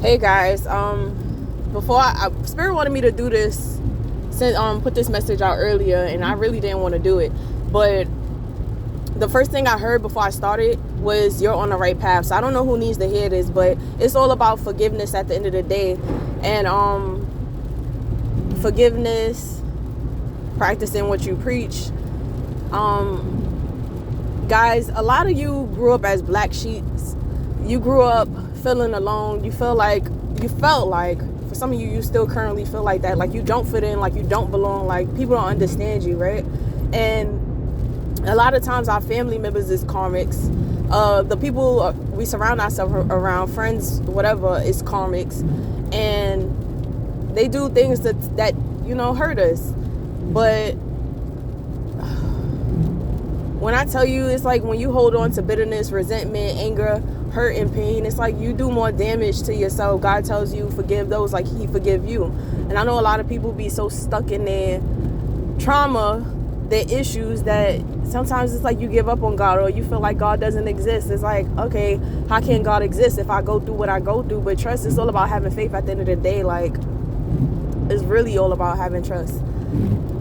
Hey guys, before Spirit wanted me to do this, since put this message out earlier, and I really didn't want to do it, but the first thing I heard before I started was you're on the right path. So I don't know who needs to hear this, but it's all about forgiveness at the end of the day, and forgiveness, practicing what you preach. Guys, a lot of you grew up as black sheeps. You grew up feeling alone. You felt like, for some of you, you still currently feel like that. Like you don't fit in, like you don't belong, like people don't understand you, right? And a lot of times our family members is karmics. The people we surround ourselves around, friends, whatever, is karmics. And they do things that hurt us. But when I tell you, it's like when you hold on to bitterness, resentment, anger, hurt, and pain, it's like you do more damage to yourself. God tells you forgive those like he forgive you. And I know a lot of people be so stuck in their trauma, their issues, that sometimes it's like you give up on God, or you feel like God doesn't exist. It's like, okay, how can God exist if I go through what I go through? But trust, it's all about having faith at the end of the day. Like, it's really all about having trust.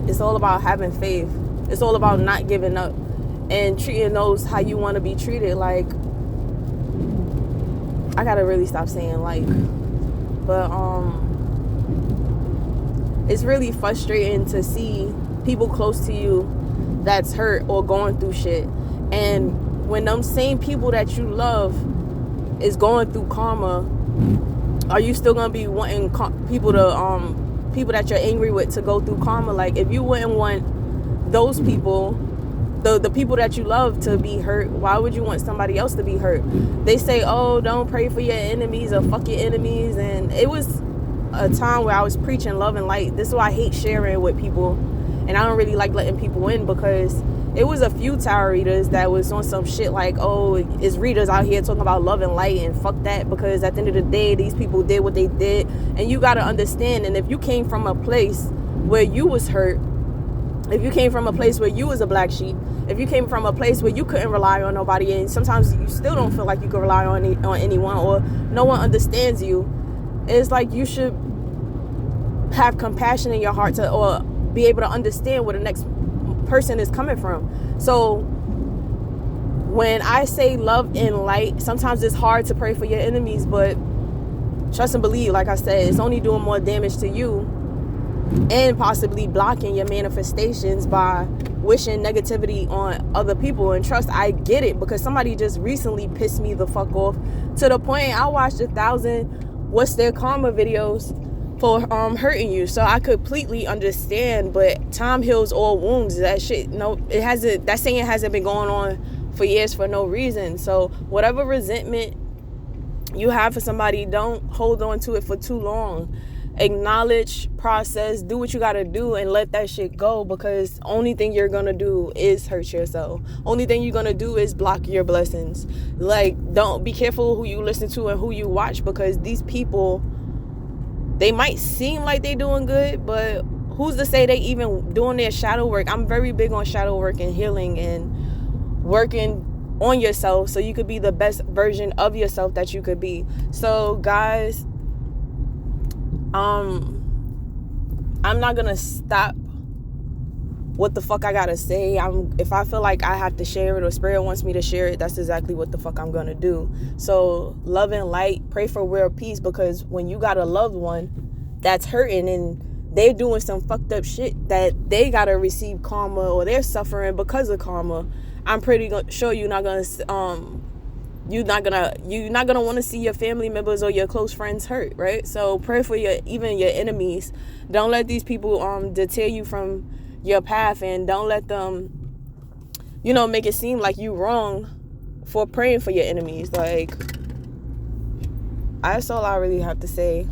It's all about having faith. It's all about not giving up and treating those how you want to be treated. Like, I gotta really stop saying like, but it's really frustrating to see people close to you that's hurt or going through shit, and when them same people that you love is going through karma, are you still gonna be wanting people that you're angry with to go through karma? Like, if you wouldn't want those people, the people that you love, to be hurt, why would you want somebody else to be hurt? They say, oh, don't pray for your enemies or fuck your enemies. And it was a time where I was preaching love and light. This is why I hate sharing with people, and I don't really like letting people in, because it was a few tarot readers that was on some shit like, oh, it's readers out here talking about love and light, and fuck that, because at the end of the day, these people did what they did, and you got to understand. And if you came from a place where you was hurt, if you came from a place where you was a black sheep, if you came from a place where you couldn't rely on nobody, and sometimes you still don't feel like you can rely on anyone, or no one understands you, it's like you should have compassion in your heart to, or be able to understand where the next person is coming from. So when I say love and light, sometimes it's hard to pray for your enemies, but trust and believe, like I said, it's only doing more damage to you, and possibly blocking your manifestations by wishing negativity on other people. And trust, I get it, because somebody just recently pissed me the fuck off, to the point I watched 1,000 what's their karma videos for hurting you. So I completely understand, but time heals all wounds. That shit, no, it hasn't, that saying hasn't been going on for years for no reason. So whatever resentment you have for somebody, don't hold on to it for too long. Acknowledge, process, do what you gotta do, and let that shit go, because only thing you're gonna do is hurt yourself. Only thing you're gonna do is block your blessings. Like, don't be careful who you listen to and who you watch, because these people, they might seem like they doing good, but who's to say they even doing their shadow work? I'm very big on shadow work and healing and working on yourself so you could be the best version of yourself that you could be. So guys, I'm not gonna stop what the fuck I gotta say. If I feel like I have to share it, or Spirit wants me to share it, that's exactly what the fuck I'm gonna do. So love and light, pray for world peace, because when you got a loved one that's hurting and they're doing some fucked up shit that they gotta receive karma, or they're suffering because of karma, I'm pretty sure you're not gonna want to see your family members or your close friends hurt, right? So pray for even your enemies. Don't let these people deter you from your path, and don't let them, make it seem like you wrong for praying for your enemies. Like, that's all I really have to say.